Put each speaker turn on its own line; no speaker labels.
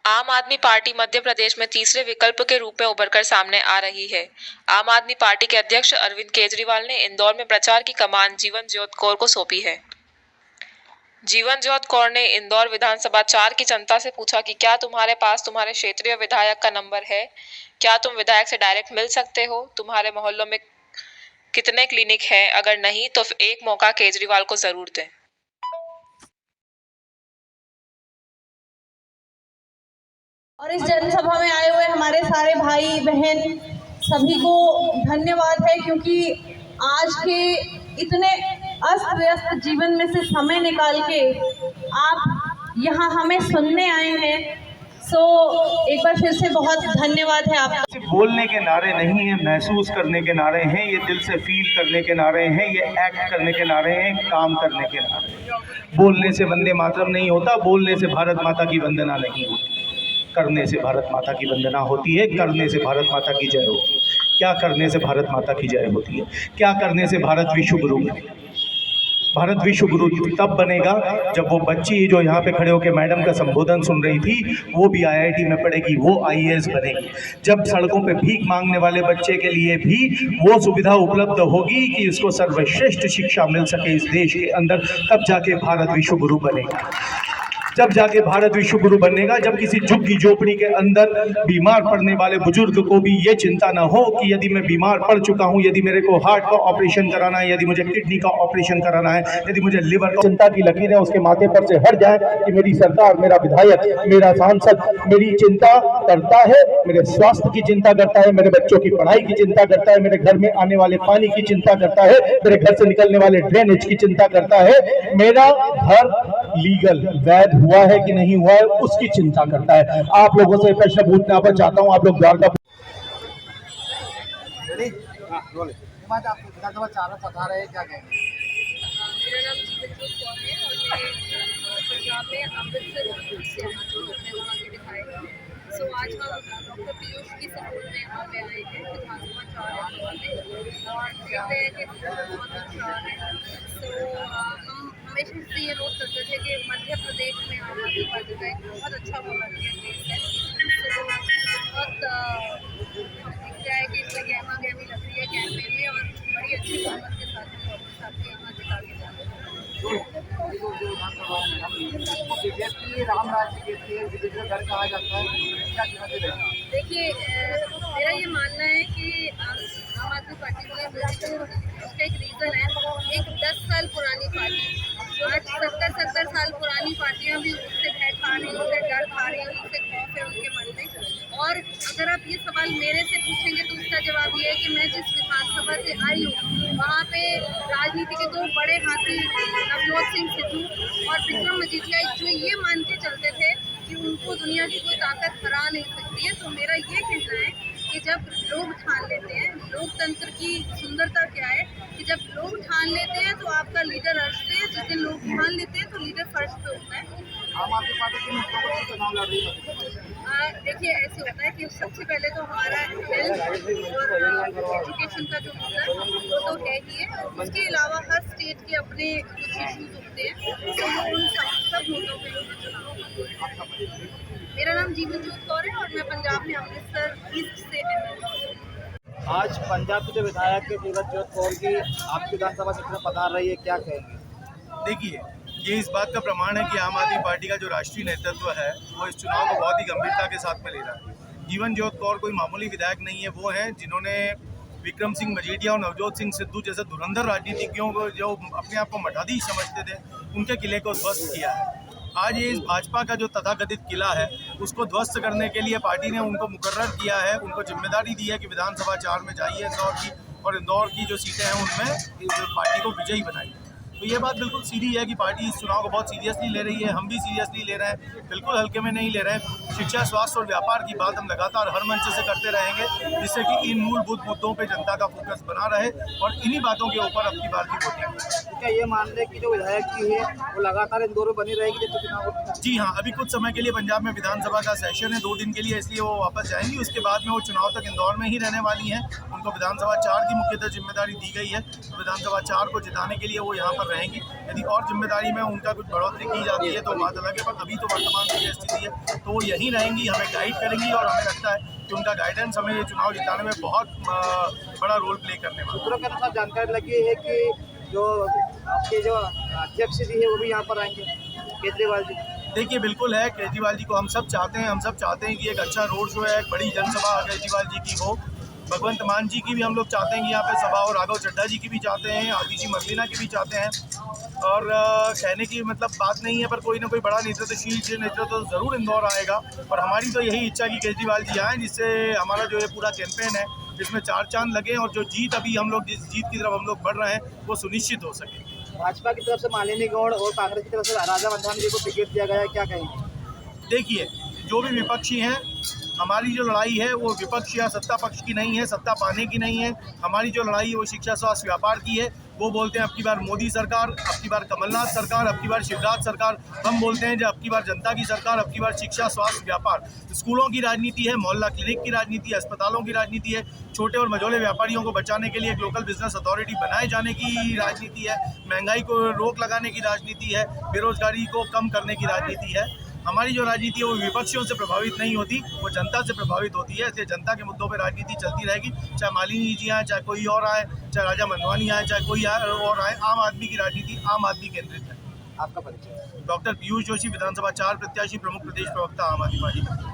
आम आदमी पार्टी मध्य प्रदेश में तीसरे विकल्प के रूप में उभरकर सामने आ रही है। आम आदमी पार्टी के अध्यक्ष अरविंद केजरीवाल ने इंदौर में प्रचार की कमान जीवन ज्योत कौर को सौंपी है। जीवन ज्योत कौर ने इंदौर विधानसभा 4 की जनता से पूछा कि क्या तुम्हारे पास तुम्हारे क्षेत्रीय विधायक का नंबर है? क्या तुम विधायक से डायरेक्ट मिल सकते हो? तुम्हारे मोहल्लों में कितने क्लिनिक हैं? अगर नहीं तो एक मौका केजरीवाल को जरूर दें।
और इस जनसभा में आए हुए हमारे सारे भाई बहन सभी को धन्यवाद है, क्योंकि आज के इतने अस्त व्यस्त जीवन में से समय निकाल के आप यहाँ हमें सुनने आए हैं। एक बार फिर से बहुत धन्यवाद है आपका।
बोलने के नारे नहीं है, महसूस करने के नारे हैं, ये दिल से फील करने के नारे हैं, ये एक्ट करने के नारे हैं, काम करने के नारे हैं। बोलने से वंदे मातरम नहीं होता, बोलने से भारत माता की वंदना नहीं होती, करने से भारत माता की वंदना होती है, करने से भारत माता की जय होती है। क्या करने से भारत माता की जय होती है? क्या करने से भारत विश्व गुरु बनेगा? भारत विश्व गुरु तब बनेगा जब वो बच्ची जो यहाँ पे खड़े होकर मैडम का संबोधन सुन रही थी, वो भी आईआईटी में पढ़ेगी, वो आईएएस बनेगी। जब सड़कों पे भीख मांगने वाले बच्चे के लिए भी वो सुविधा उपलब्ध होगी कि इसको सर्वश्रेष्ठ शिक्षा मिल सके इस देश के अंदर, तब जाके भारत विश्व गुरु बनेगा। जब जाके भारत विश्व गुरु बनेगा, जब किसी झुग्गी झोपड़ी के अंदर बीमार पड़ने वाले बुजुर्ग को भी ये चिंता ना हो कि यदि मैं बीमार पड़ चुका हूँ, यदि मेरे को हार्ट का ऑपरेशन कराना है, यदि मुझे किडनी का ऑपरेशन कराना है, यदि मुझे लिवर का, चिंता की लकीरें उसके माथे पर से हट जाए कि मेरी सरकार, मेरा विधायक, मेरा सांसद मेरी चिंता करता है, मेरे स्वास्थ्य की चिंता करता है, मेरे बच्चों की पढ़ाई की चिंता करता है, मेरे घर में आने वाले पानी की चिंता करता है, मेरे घर से निकलने वाले ड्रेनेज की चिंता करता है, मेरा घर लीगल वैध हुआ है कि नहीं हुआ है उसकी चिंता करता है। आप लोगों से प्रश्न पूछना पर चाहता हूं, आप लोग द्वारका
विधानसभा 4 में पधार रहे हैं, क्या कहेंगे?
मेरा नाम जीवनज्योत कौर है और मैं पंजाब में अमृतसर से वहाँ के विधायक हूँ। आज हम डॉक्टर पीयूष की सपोर्ट में यहाँ पे आए हैं विधानसभा 4 में और देखते हैं कि बहुत अच्छा है। हम हमेशा से ये नोट करते थे कि मध्य प्रदेश में आम आदमी पार्टी का एक बहुत अच्छा वॉलंटियर बेस है। बहुत क्या है कि इसमें गहमा गहमी लग रही है कैंपेन में और बड़ी अच्छी बहुमत के साथ हम अपने साथ यहाँ जिता के जाते हैं।
राम राज्य के घर कहा जाता है, क्या कहते हैं?
देखिए, मेरा ये मानना है कि आम आदमी पार्टी को उसका एक रीज़न है। एक 10 साल पुरानी पार्टी आज 70 साल पुरानी पार्टियां भी उससे भय खा रही हैं, उससे डर खा रही हैं, उससे खौफ है उनके मन में। और अगर आप ये सवाल मेरे से पूछेंगे तो उसका जवाब ये है कि मैं जिस विधानसभा से आई हूँ वहाँ पे राजनीति के 2 बड़े हाथी नवजोत सिंह सिद्धू और विक्रम मजीठिया जो ये मान के चलते थे कि उनको दुनिया की कोई ताकत हरा नहीं सकती है। तो मेरा ये कहना है कि जब लोग ठान लेते हैं, लोकतंत्र की सुंदरता क्या है कि जब लोग ठान लेते हैं तो आपका लीडर अर्श पे है, जिस दिन लोग ठान लेते हैं तो लीडर फर्श पे होता है।
आम आदमी पार्टी के मुद्दों पर चुनाव लड़ रही है।
देखिए, ऐसे होता है कि सबसे पहले तो हमारा हेल्थ और एजुकेशन का जो मुद्दा है वो तो है ही है। उसके अलावा हर स्टेट के अपने कुछ इशूज होते हैं, तो उन सब मुद्दों पर चुनाव। मेरा नाम जीवनज्योत कौर है और मैं पंजाब में अमृतसर ईस्ट से हूँ।
आज पंजाब के जो विधायक जीवनज्योत कौर की आपकी विधानसभा क्षेत्र में पधार रही है, क्या कहेंगे?
देखिए, ये इस बात का प्रमाण है कि आम आदमी पार्टी का जो राष्ट्रीय नेतृत्व है वो इस चुनाव को बहुत ही गंभीरता के साथ में ले रहा है। जीवन ज्योत कौर कोई मामूली विधायक नहीं है, वो है जिन्होंने विक्रम सिंह मजीठिया और नवजोत सिंह सिद्धू जैसे धुरंधर राजनीतिज्ञों को जो अपने आप को मठाधीश समझते थे, उनके किले को ध्वस्त किया है। आज ये इस भाजपा का जो तथाकथित किला है उसको ध्वस्त करने के लिए पार्टी ने उनको मुकर्रर किया है, उनको जिम्मेदारी दी है कि विधानसभा 4 में जाइए इंदौर की, और इंदौर की जो सीटें हैं उनमें पार्टी को विजयी बनाई। तो ये बात बिल्कुल सीधी है कि पार्टी इस चुनाव को बहुत सीरियसली ले रही है, हम भी सीरियसली ले रहे हैं, बिल्कुल हल्के में नहीं ले रहे हैं। शिक्षा, स्वास्थ्य और व्यापार की बात हम लगातार हर मंच से करते रहेंगे, जिससे कि इन मूलभूत मुद्दों पे जनता का फोकस बना रहे और इन्हीं बातों के ऊपर अब की बार की वोटिंग।
क्या ये मान रहे कि जो विधायक की है वो लगातार इंदौर में बनी रहेगी जब चुनाव?
जी हाँ, अभी कुछ समय के लिए पंजाब में विधानसभा का सेशन है 2 दिन के लिए, इसलिए वो वापस जाएंगी। उसके बाद में वो चुनाव तक इंदौर में ही रहने वाली हैं। उनको विधानसभा 4 की मुख्यतः जिम्मेदारी दी गई है, तो विधानसभा 4 को जिताने के लिए वो यहाँ पर
रहेंगी। यदि और जिम्मेदारी में उनका कुछ बढ़ोतरी की जाती है तो बात अलग है, पर अभी तो वर्तमान में ये स्थिति है तो वो यहीं रहेंगी, हमें गाइड करेंगी और हमें लगता है कि उनका गाइडेंस हमें ये चुनाव जिताने में बहुत बड़ा रोल प्ले करने वाला है।
सूत्रों के अनुसार जानकारी लगी है कि जो आपके जो अध्यक्ष जी है वो भी यहाँ पर आएंगे, केजरीवाल जी।
देखिए बिल्कुल है, केजरीवाल जी को हम सब चाहते हैं कि एक अच्छा रोड शो है, एक बड़ी जनसभा केजरीवाल जी की हो। भगवंत मान जी की भी हम लोग चाहते हैं कि यहाँ पे सभा हो, राघव चड्ढा जी की भी चाहते हैं, आतिशी मरलीना की भी चाहते हैं। और कहने की मतलब बात नहीं है, पर कोई ना कोई बड़ा नेतृत्वशील नेतृत्व तो ज़रूर इंदौर आएगा। और हमारी तो यही इच्छा कि केजरीवाल जी आएँ, जिससे हमारा जो ये पूरा कैंपेन है जिसमें 4 चांद लगे और जो जीत अभी हम लोग जिस जीत की तरफ हम लोग बढ़ रहे हैं वो सुनिश्चित हो सके।
भाजपा की तरफ से मालिनी गौड़ और कांग्रेस की तरफ से राजा मंधानी जी को टिकट दिया गया है, क्या कहेंगे?
देखिए, जो भी विपक्षी हैं, हमारी जो लड़ाई है वो विपक्ष या सत्ता पक्ष की नहीं है, सत्ता पाने की नहीं है। हमारी जो लड़ाई है वो शिक्षा, स्वास्थ्य, व्यापार की है। वो बोलते हैं अब की बार मोदी सरकार, अब की बार कमलनाथ सरकार, अब की बार शिवराज सरकार। हम बोलते हैं जो अब की बार जनता की सरकार, अब की बार शिक्षा, स्वास्थ्य, व्यापार। स्कूलों की राजनीति है, मोहल्ला क्लिनिक की राजनीति है, अस्पतालों की राजनीति है, छोटे और मझोले व्यापारियों को बचाने के लिए एक लोकल बिजनेस अथॉरिटी बनाए जाने की राजनीति है, महंगाई को रोक लगाने की राजनीति है, बेरोजगारी को कम करने की राजनीति है। हमारी जो राजनीति है वो विपक्षियों से प्रभावित नहीं होती, वो जनता से प्रभावित होती है। इसलिए जनता के मुद्दों पर राजनीति चलती रहेगी, चाहे मालिनी जी आए, चाहे कोई और आए, चाहे राजा मंधवानी आए, चाहे कोई और आए। आम आदमी की राजनीति आम आदमी केंद्रित है।
आपका परिचय?
डॉक्टर पीयूष जोशी, विधानसभा 4 प्रत्याशी, प्रमुख प्रदेश प्रवक्ता, आम आदमी पार्टी।